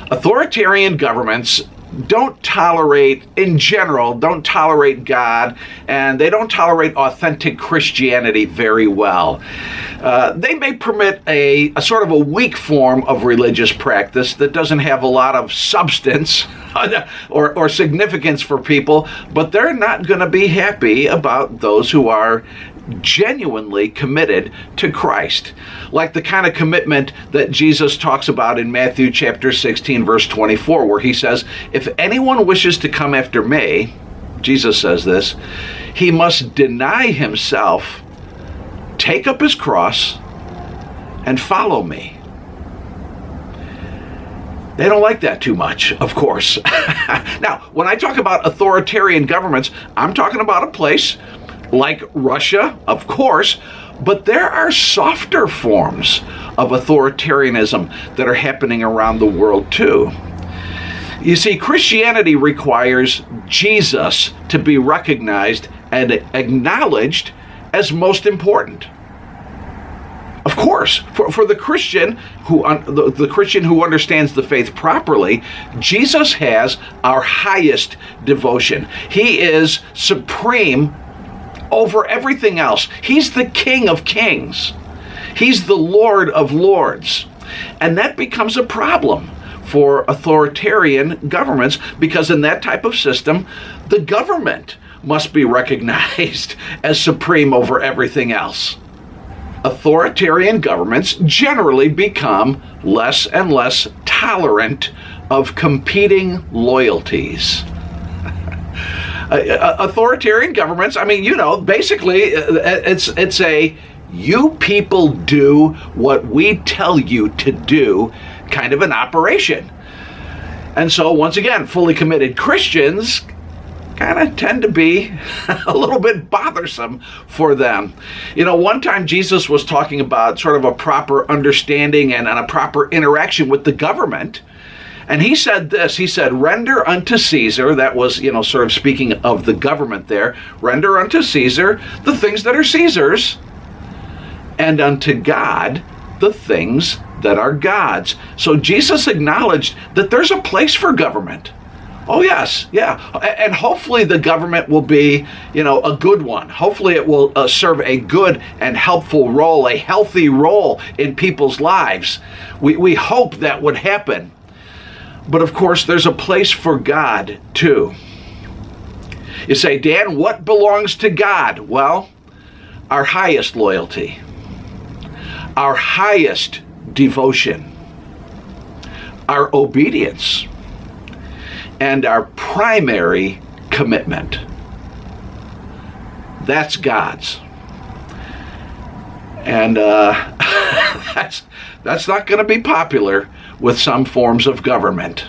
Authoritarian governments don't tolerate, in general, don't tolerate God, and they don't tolerate authentic Christianity very well. They may permit a sort of a weak form of religious practice that doesn't have a lot of substance or significance for people, but they're not going to be happy about those who are genuinely committed to Christ, like the kind of commitment that Jesus talks about in Matthew chapter 16, verse 24, where he says, if anyone wishes to come after me, Jesus says this, he must deny himself, take up his cross, and follow me. They don't like that too much, of course. Now, when I talk about authoritarian governments, I'm talking about a place like Russia, of course, but there are softer forms of authoritarianism that are happening around the world too. You see, Christianity requires Jesus to be recognized and acknowledged as most important. Of course, for the Christian who understands the faith properly, Jesus has our highest devotion. He is supreme over everything else. He's the King of Kings. He's the Lord of Lords. And that becomes a problem for authoritarian governments, because in that type of system, the government must be recognized as supreme over everything else. Authoritarian governments generally become less and less tolerant of competing loyalties. Authoritarian governments, basically it's a you people do what we tell you to do kind of an operation. And so once again, fully committed Christians kind of tend to be a little bit bothersome for them. One time Jesus was talking about sort of a proper understanding and a proper interaction with the government. And he said this, he said, render unto Caesar, that was, sort of speaking of the government there, render unto Caesar the things that are Caesar's, and unto God the things that are God's. So Jesus acknowledged that there's a place for government. Oh yes, yeah. And hopefully the government will be, a good one. Hopefully it will serve a good and helpful role, a healthy role in people's lives. We hope that would happen. But of course, there's a place for God, too. You say, Dan, what belongs to God? Well, our highest loyalty, our highest devotion, our obedience, and our primary commitment. That's God's. And that's not going to be popular with some forms of government.